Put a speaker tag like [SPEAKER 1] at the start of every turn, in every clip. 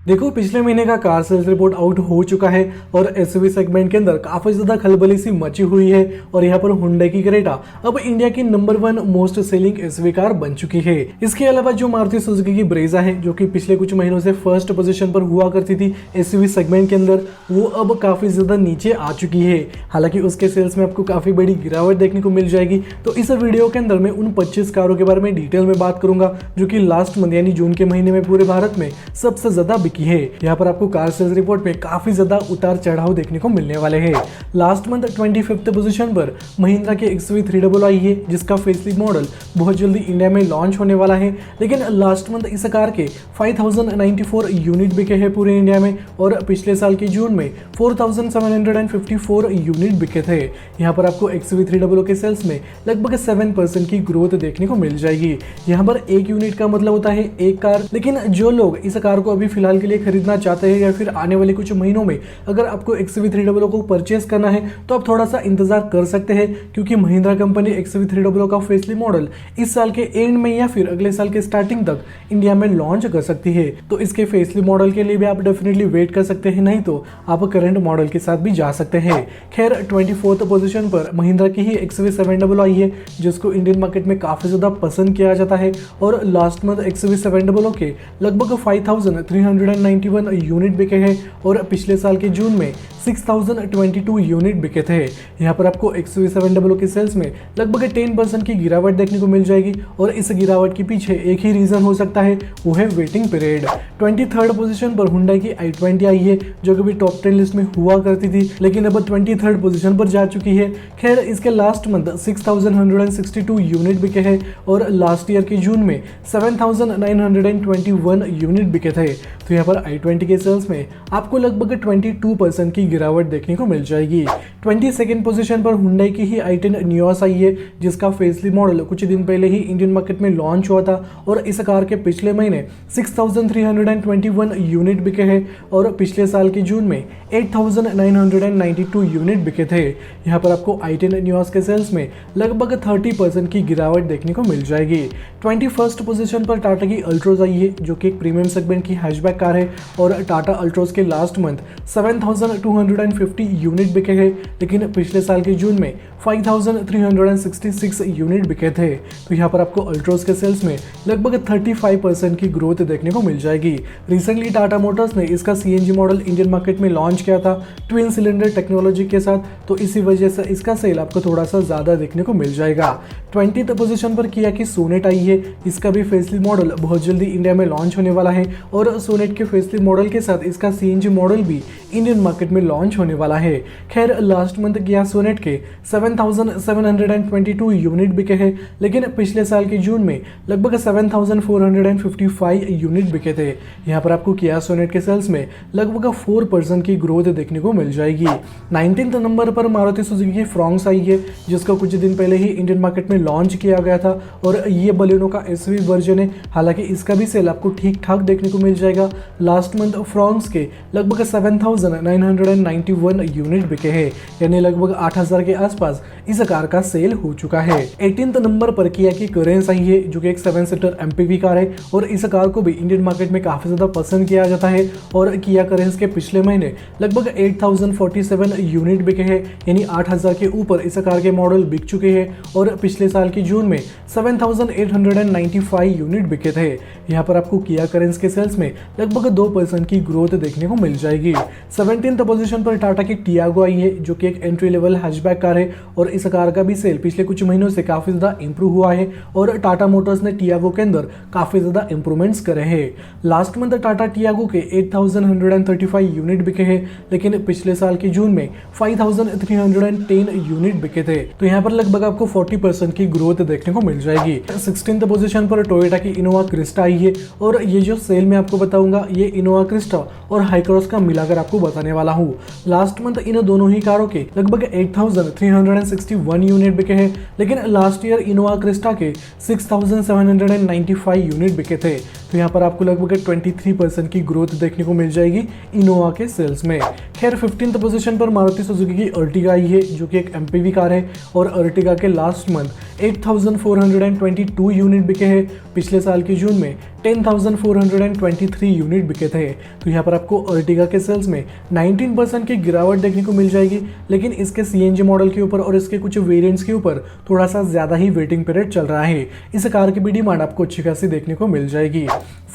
[SPEAKER 1] देखो, पिछले महीने का कार सेल्स रिपोर्ट आउट हो चुका है और एसयूवी सेगमेंट के अंदर काफी ज्यादा खलबली सी मची हुई है और यहाँ पर हुंडई की क्रेटा अब इंडिया की number 1 most selling SUV car बन चुकी है। इसके अलावा जो मारुति सुजुकी की ब्रेजा है, जो कि पिछले कुछ महीनों से फर्स्ट पोजीशन पर हुआ करती थी एसयूवी सेगमेंट के अंदर, वो अब काफी ज्यादा नीचे आ चुकी है। हालांकि उसके सेल्स में आपको काफी बड़ी गिरावट देखने को मिल जाएगी। तो इस वीडियो के अंदर मैं उन 25 कारों के बारे में डिटेल में बात करूंगा जो कि लास्ट मंथ यानी जून के महीने में पूरे भारत में सबसे ज्यादा बिकी है। यहाँ पर आपको कार सेल्स रिपोर्ट में काफी ज्यादा उतार चढ़ाव देखने को मिलने वाले हैं। लास्ट मंथ 25th पोजीशन पर महिंद्रा के XUV300 आई है, जिसका फेसलिफ्ट मॉडल बहुत जल्दी इंडिया में लॉन्च होने वाला है। लेकिन लास्ट मंथ इस कार के 5094 यूनिट बिके हैं पूरे इंडिया में और पिछले साल के जून में 4754 यूनिट बिके थे। यहाँ पर आपको XUV300 के सेल्स में लगभग 7% की ग्रोथ देखने को मिल जाएगी। यहाँ पर एक यूनिट का मतलब होता है एक कार, लेकिन जो लोग इस कार को अभी फिलहाल के लिए खरीदना चाहते हैं या फिर आने वाले कुछ महीनों में अगर आपको XUV300 को परचेस करना है तो आप थोड़ा सा इंतजार कर सकते हैं, क्योंकि महिंद्रा कंपनी XUV300 का फेसलिफ्ट मॉडल इस साल के एंड में या फिर अगले साल के स्टार्टिंग तक इंडिया में लॉन्च कर सकती है। तो इसके फेसलिफ्ट मॉडल के लिए भी आप डेफिनेटली वेट कर सकते हैं, नहीं तो आप करंट मॉडल के साथ भी जा सकते हैं। खैर, 24th पोजीशन पर महिंद्रा की ही XUV700 आई है, जिसको इंडियन मार्केट में काफी ज्यादा पसंद किया जाता है और लास्ट मंथ XUV700 के लगभग 5391 यूनिट बिके हैं और पिछले साल के जून में 6022 यूनिट बिके थे। यहाँ पर आपको XUV700 के सेल्स में लगभग 10% की गिरावट देखने को मिल जाएगी और इस गिरावट के पीछे एक ही रीजन हो सकता है, वो है वेटिंग पीरियड। 23rd पोजीशन पर हुंडई की i20 आई है, जो कभी टॉप 10 लिस्ट में हुआ करती थी लेकिन अब 23rd पोजीशन पर जा चुकी है। खैर, इसके लास्ट मंथ 6162 यूनिट बिके हैं और लास्ट ईयर के जून में 7921 यूनिट बिके थे। तो यहाँ पर i20 के सेल्स में आपको लगभग 22% की गिरावट देखने को मिल जाएगी। 22nd पोजीशन पर हुंडई की ही i10 नियोस आई है, जिसका फेसलिफ्ट मॉडल कुछ दिन पहले ही इंडियन मार्केट में लॉन्च हुआ था और इस कार के पिछले महीने 6321 यूनिट बिके हैं और पिछले साल के जून में 8992 यूनिट बिके थे। यहाँ पर आपको i10 नियोस के सेल्स में लगभग 30% की गिरावट देखने को मिल जाएगी। 21st पोजीशन पर टाटा की अल्ट्रोज आई है, जो कि एक प्रीमियम सेगमेंट की हैचबैक कार है और टाटा अल्ट्रोज के लास्ट मंथ 7250 यूनिट बिके हैं, लेकिन पिछले साल के जून में 5366 यूनिट बिके थे। तो यहाँ पर आपको अल्ट्रोज के सेल्स में लगभग 35% की ग्रोथ देखने को मिल जाएगी। रिसेंटली टाटा मोटर्स ने इसका CNG मॉडल इंडियन मार्केट में लॉन्च किया था ट्विन सिलेंडर टेक्नोलॉजी के साथ, तो इसी वजह से इसका सेल आपको थोड़ा सा ज्यादा देखने को मिल जाएगा। 20th पोजीशन पर किया कि सोनेट आई है, इसका भी फेसलिफ्ट मॉडल बहुत जल्दी इंडिया में लॉन्च होने वाला है और सोनेट के फेसलिफ्ट मॉडल के साथ इसका CNG मॉडल भी इंडियन मार्केट में लॉन्च होने वाला है। खैर, लास्ट मंथ किया सोनेट के 7722 यूनिट बिके हैं, लेकिन पिछले साल के जून में लगभग 7455 यूनिट बिके थे। यहाँ पर आपको किया सोनेट के सेल्स में लगभग 4% की ग्रोथ देखने को मिल जाएगी। 19th नंबर पर मारुति सुजुकी की फ्रॉन्क्स आई है, जिसको कुछ दिन पहले ही इंडियन मार्केट में लॉन्च किया गया था और ये बलेनो का SUV वर्जन है। हालांकि इसका भी सेल आपको ठीक ठाक देखने को मिल जाएगा। लास्ट मंथ फ्रॉन्क्स के लगभग 7991 यूनिट बिके हैं, यानी लगभग 8000 के आसपास इस कार का सेल हो चुका है। 18th नंबर पर किया की करेंस आई है, जो कि एक 7 सीटर MPV कार है और इस कार को भी इंडियन मार्केट में काफी ज्यादा पसंद किया जाता है और किया करेंस के पिछले महीने लगभग 8047 यूनिट बिके हैं, यानी 8000 के ऊपर इस कार के मॉडल बिक चुके हैं और पिछले साल के जून में 7895 यूनिट बिके थे। यहाँ पर आपको किया करेंस के सेल्स में लगभग 2% की ग्रोथ देखने को मिल जाएगी। 17th पोजीशन पर टाटा की टियागो आई है, जो कि एक एंट्री लेवल हैचबैक कार है और इस कार का भी सेल पिछले कुछ महीनों से काफी ज्यादा इंप्रूव हुआ है और टाटा मोटर्स ने टियागो के अंदर काफी ज्यादा इंप्रूवमेंट्स करे हैं। लास्ट मंथ टाटा टियागो के 8135 यूनिट बिके हैं, लेकिन पिछले साल के जून में 5310 यूनिट बिके थे। तो यहाँ पर लगभग आपको 40% की ग्रोथ देखने को मिल जाएगी। 16th पोजीशन पर टोयोटा की इनोवा क्रिस्टा आई है और ये जो सेल मैं आपको बताऊंगा ये इनोवा क्रिस्टा और हाईक्रॉस का मिलाकर आपको बताने वाला हूँ। लास्ट मंथ इन दोनों ही कारों के लगभग 8361 यूनिट बिके हैं, लेकिन लास्ट ईयर इनोवा क्रिस्टा के 6795 यूनिट बिके थे। तो यहाँ पर आपको लगभग 23% की ग्रोथ देखने को मिल जाएगी इनोवा के सेल्स में। खैर 15th पोजीशन पर मारुति सुजुकी की अर्टिगा आई है, जो कि एक MPV कार है और अर्टिगा के लास्ट मंथ 8422 यूनिट बिके हैं। पिछले साल के जून में 10,423 यूनिट बिके थे। तो यहाँ पर आपको अर्टिगा के सेल्स में 19% की गिरावट देखने को मिल जाएगी, लेकिन इसके सीएनजी मॉडल के ऊपर और इसके कुछ वेरिएंट्स के ऊपर थोड़ा सा ज़्यादा ही वेटिंग पीरियड चल रहा है। इस कार की भी डिमांड आपको अच्छी खासी देखने को मिल जाएगी।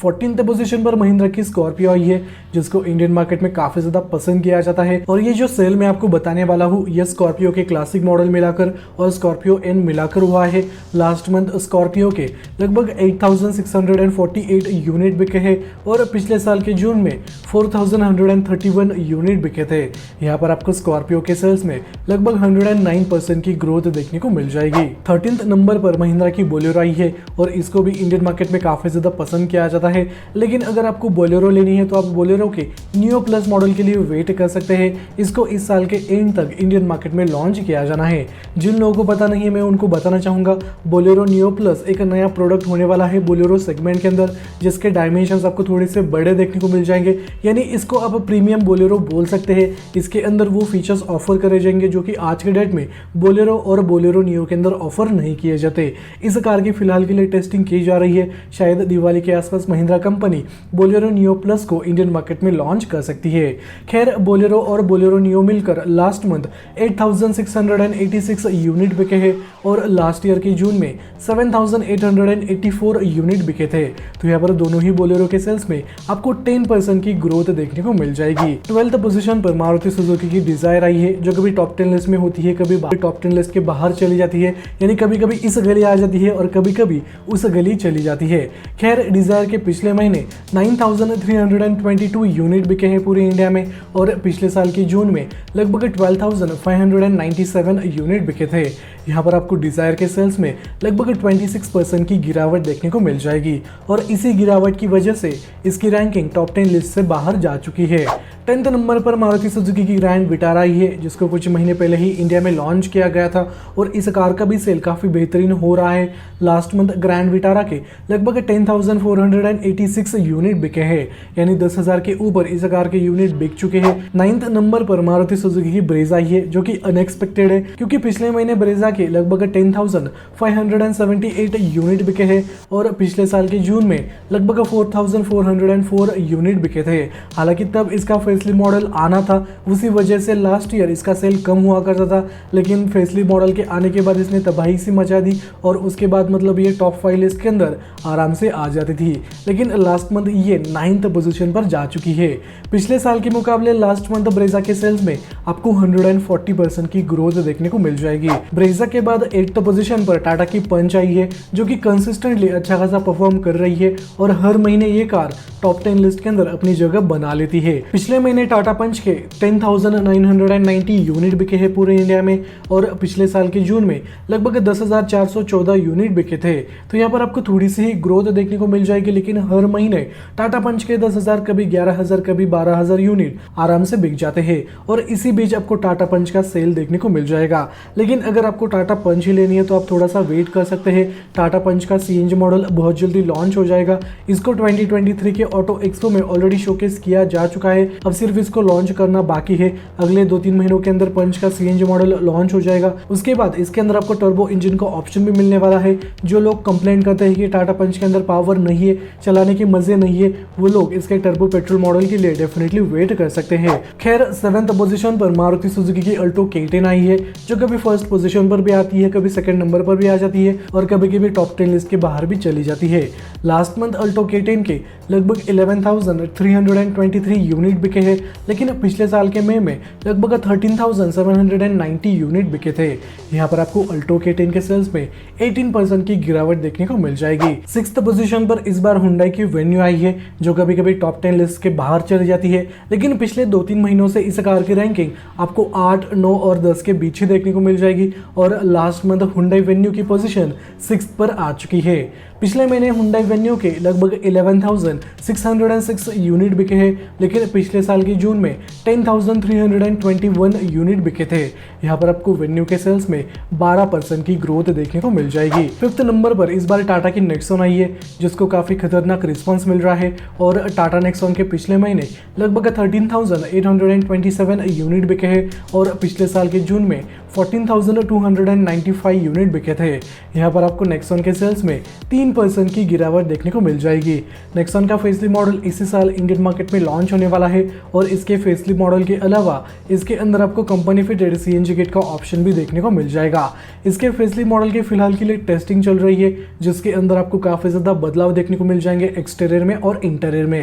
[SPEAKER 1] 14th पोजीशन पर महिंद्रा की स्कॉर्पियो आई है, जिसको इंडियन मार्केट में काफी ज्यादा पसंद किया जाता है। और ये जो सेल मैं आपको बताने वाला हूँ, ये स्कॉर्पियो के क्लासिक मॉडल मिलाकर और स्कॉर्पियो एन मिलाकर हुआ है। लास्ट मंथ स्कॉर्पियो के लगभग 8,648 यूनिट बिके हैं और पिछले साल के जून में 4,131 यूनिट बिके थे। यहाँ पर आपको स्कॉर्पियो के सेल्स में लगभग 109% की ग्रोथ देखने को मिल जाएगी। 13th नंबर पर महिंद्रा की बोलेरो आई है और इसको भी इंडियन मार्केट में काफी ज्यादा पसंद किया जाता है। लेकिन अगर आपको बोलेरो लेनी है तो आप बोलेरो के नियो प्लस मॉडल के लिए वेट कर सकते हैं। इसको इस साल के एंड तक इंडियन मार्केट में लॉन्च किया जाना है। जिन लोगों को पता नहीं है, मैं उनको बताना चाहूंगा, बोलेरो नियो प्लस एक नया प्रोडक्ट होने वाला है बोलेरो सेगमेंट के अंदर, जिसके डायमेंशंस आपको थोड़े से बड़े देखने को मिल जाएंगे। यानी इसको आप प्रीमियम बोलेरो बोल सकते हैं। इसके अंदर वो फीचर्स ऑफर करे जाएंगे जो कि आज के डेट में बोलेरो और बोलेरो नियो के अंदर ऑफर नहीं किए जाते। इस कार की फिलहाल के लिए टेस्टिंग की जा रही है। शायद दिवाली के आसपास Mahindra company Bolero neo plus को इंडियन मार्केट में लॉन्च कर सकती है। खैर, बोलेरो और बोलेरो नियो मिलकर लास्ट मंथ 8,686 यूनिट बिके हैं और लास्ट ईयर के जून में 7,884 यूनिट बिके थे। तो यहाँ पर दोनों ही बोलेरो के सेल्स में आपको 10% की ग्रोथ देखने को मिल जाएगी। 12th पोजीशन पर मारुति सुजुकी की डिजायर आई है, जो कभी टॉप 10 लिस्ट में होती है, कभी टॉप 10 लिस्ट के बाहर चली जाती है। यानी कभी कभी इस गली आ जाती है और कभी कभी उस गली चली जाती है। खैर, डिजायर के पिछले महीने 9,322 यूनिट बिके हैं पूरे इंडिया में और पिछले साल के जून में लगभग 12,597 यूनिट बिके थे। यहाँ पर आपको डिजायर के सेल्स में लगभग 26% की गिरावट देखने को मिल जाएगी और इसी गिरावट की वजह से इसकी रैंकिंग टॉप 10 लिस्ट से बाहर जा चुकी है। 10th नंबर पर मारुति सुजुकी की ग्रैंड विटारा आई है, जिसको कुछ महीने पहले ही इंडिया में लॉन्च किया गया था और इस कार का भी सेल काफी बेहतरीन हो रहा है। लास्ट मंथ ग्रैंड विटारा के लगभग 10,486 यूनिट बिके हैं, यानी 10,000 के ऊपर इस कार के यूनिट बिक चुके हैं। 9th नंबर पर मारुति सुजुकी की ब्रेजा आई है, जो कि अनएक्सपेक्टेड है, क्योंकि पिछले महीने ब्रेजा के लगभग 10,578 यूनिट बिके हैं और पिछले साल के जून में लगभग 4,404 यूनिट बिके थे। हालांकि तब इसका फेसलिफ्ट मॉडल आना था, उसी वजह से लास्ट ईयर इसका सेल कम हुआ करता था। लेकिन फेसलिफ्ट मॉडल के आने के बाद इसने तबाही सी मचा दी और उसके बाद मतलब ये टॉप 5 लिस्ट के अंदर आराम से आ जाती थी। लेकिन लास्ट मंथ ये 9th पोजीशन पर जा चुकी है। पिछले साल के मुकाबले लास्ट मंथ ब्रेजा के सेल्स में आपको 140% की ग्रोथ देखने को मिल जाएगी। ब्रेजा के बाद 8th पोजीशन पर टाटा की पंच आई है, जो कि कंसिस्टेंटली अच्छा खासा परफॉर्म कर रही है और हर महीने ये कार टॉप 10 लिस्ट के अंदर अपनी जगह बना लेती है। पिछले महीने टाटा पंच के 10,990 यूनिट बिके हैं पूरे इंडिया में और पिछले साल के जून में लगभग 10,414 यूनिट बिके थे। तो यहाँ पर आपको थोड़ी सी ही ग्रोथ देखने को मिल जाएगी, लेकिन हर महीने टाटा पंच के 10,000, कभी 11,000, कभी 12,000 यूनिट आराम से बिक जाते हैं और इसी बीच आपको टाटा पंच का सेल देखने को मिल जाएगा। लेकिन अगर आपको टाटा पंच ही लेनी है तो आप थोड़ा सा वेट कर सकते हैं। टाटा पंच का सीएनजी मॉडल बहुत जल्दी लॉन्च हो जाएगा। इसको 2023 के ऑटो एक्सपो में ऑलरेडी शोकेस किया जा चुका है, अब सिर्फ इसको लॉन्च करना बाकी है। अगले 2-3 महीनों के अंदर पंच का सीएनजी मॉडल लॉन्च हो जाएगा। उसके बाद इसके अंदर आपको टर्बो इंजन का ऑप्शन भी मिलने वाला है। जो लोग कंप्लेंट करते हैं कि टाटा पंच के अंदर पावर नहीं है, चलाने के मजे नहीं है, वो लोग इसके टर्बो पेट्रोल मॉडल के लिए डेफिनेटली वेट कर सकते हैं। खैर, 7th पोजीशन पर मारुति सुजुकी की अल्टो K10 आई है, जो कभी फर्स्ट पोजीशन पर भी आती है, कभी सेकंड नंबर पर भी आ जाती है और कभी कभी टॉप 10 लिस्ट के बाहर भी चली जाती है। लास्ट मंथ अल्टो K10 के लगभग 11,323 यूनिट बिके हैं, लेकिन पिछले साल के मई में लगभग 13,790 यूनिट बिके थे। यहाँ पर आपको अल्टो K10 के सेल्स में 18% की गिरावट देखने को मिल जाएगी। 6th पोजीशन पर इस बार हुंडई की वेन्यू आई है, जो कभी कभी टॉप 10 लिस्ट के बाहर चली जाती है, लेकिन पिछले 2-3 महीनों से इस कार की रैंकिंग आपको 8, 9 और 10 के बीच ही देखने को मिल जाएगी और लास्ट मंथ हुंडई वेन्यू की पोजीशन 6th पर आ चुकी है। पिछले महीने हुंडई वेन्यू के लगभग 11,606 यूनिट बिके हैं, लेकिन पिछले साल के जून में 10,321 यूनिट बिके थे। यहाँ पर आपको वेन्यू के सेल्स में 12% की ग्रोथ देखने को मिल जाएगी। 5th नंबर पर इस बार टाटा की नेक्सॉन आई है, जिसको काफी खतरनाक रिस्पांस मिल रहा है और टाटा नेक्सॉन के पिछले महीने लगभग 13,827 यूनिट बिके हैं और पिछले साल के जून में 14,295 यूनिट बिके थे। यहाँ पर आपको नेक्सॉन के सेल्स में 3 3% की गिरावट देखने को मिल जाएगी। नेक्सॉन का फेसलिफ्ट मॉडल इसी साल इंडियन मार्केट में लॉन्च होने वाला है और इसके फेसलिफ्ट मॉडल के अलावा इसके अंदर आपको कंपनी फिटेड सीएनजी किट का ऑप्शन भी देखने को मिल जाएगा। इसके फेसलिफ्ट मॉडल के फिलहाल के लिए टेस्टिंग चल रही है, जिसके अंदर आपको काफी ज्यादा बदलाव देखने को मिल जाएंगे एक्सटीरियर में और इंटीरियर में।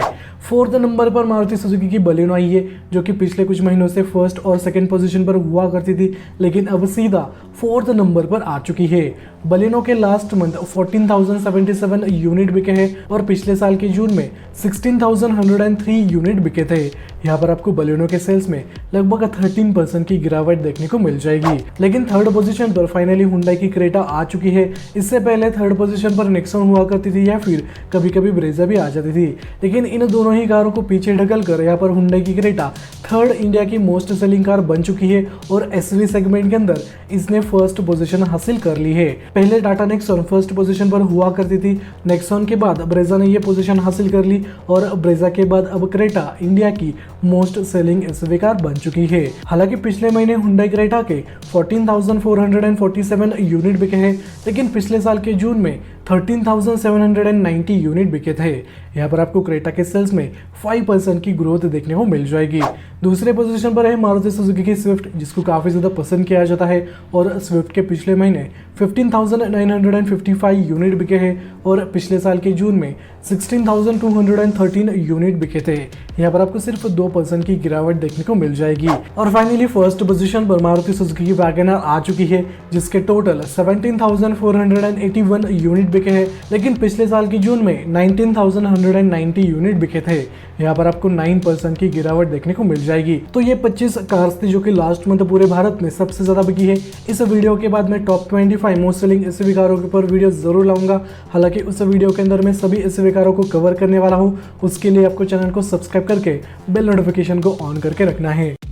[SPEAKER 1] 4th नंबर पर मारुति सुजुकी की बलेनो आई है, जो कि पिछले कुछ महीनों से फर्स्ट और सेकंड पोजीशन पर हुआ करती थी, लेकिन अब सीधा 4th नंबर पर आ चुकी है। बलेनो के लास्ट मंथ 14,077 यूनिट बिके हैं और पिछले साल के जून में 16,103 यूनिट बिके थे। यहाँ पर आपको बलेनो के सेल्स में लगभग 13% की गिरावट देखने को मिल जाएगी। लेकिन 3rd पोजीशन पर फाइनली हुंडई की क्रेटा आ चुकी है। इससे पहले 3rd पोजीशन पर नेक्सॉन हुआ करती थी या फिर कभी कभी ब्रेजा भी आ जाती थी, लेकिन इन दोनों ही कारों को पीछे ढकल कर यहाँ पर हुंडई की क्रेटा 3rd इंडिया की मोस्ट सेलिंग कार बन चुकी है और एसयूवी सेगमेंट के अंदर इसने फर्स्ट पोजीशन हासिल कर ली है। पहले टाटा नेक्सॉन फर्स्ट पोजीशन पर हुआ करती थी, नेक्सॉन के बाद ब्रेजा ने ये पोजीशन हासिल कर ली और ब्रेजा के बाद अब क्रेटा इंडिया की मोस्ट सेलिंग एसयूवी कार बन चुकी है। हालांकि पिछले महीने हुंडई क्रेटा के 14,447 यूनिट बिके हैं, लेकिन पिछले साल के जून में 13,790 यूनिट बिके थे। यहाँ पर आपको क्रेटा के सेल्स में 5% की ग्रोथ देखने को मिल जाएगी। दूसरे पोजीशन पर है मारुति सुजुकी की स्विफ्ट, जिसको काफी ज्यादा पसंद किया जाता है और स्विफ्ट के पिछले महीने 15,955 यूनिट बिके हैं और पिछले साल के जून में 16,213 यूनिट बिके थे। यहाँ पर आपको सिर्फ 2% की गिरावट देखने को मिल जाएगी। और फाइनली फर्स्ट पोजीशन पर मारुति सुजुकी की वैगनर आ चुकी है, जिसके टोटल 17,481 यूनिट बिके हैं, लेकिन पिछले साल की जून में 19,190 यूनिट बिके थे। यहाँ पर आपको 9% की गिरावट देखने को मिल जाएगी। तो ये 25 कार्स थी जो कि लास्ट मंथ पूरे भारत में सबसे ज्यादा बिकी है। इस वीडियो के बाद मैं टॉप 25 मोस्ट सेलिंग एसयूवी कारों के ऊपर वीडियो जरूर लाऊंगा। हालांकि उस वीडियो के अंदर मैं सभी एसयूवी कारों को कवर करने वाला हूँ। उसके लिए आपको चैनल को सब्सक्राइब करके बेल नोटिफिकेशन को ऑन करके रखना है।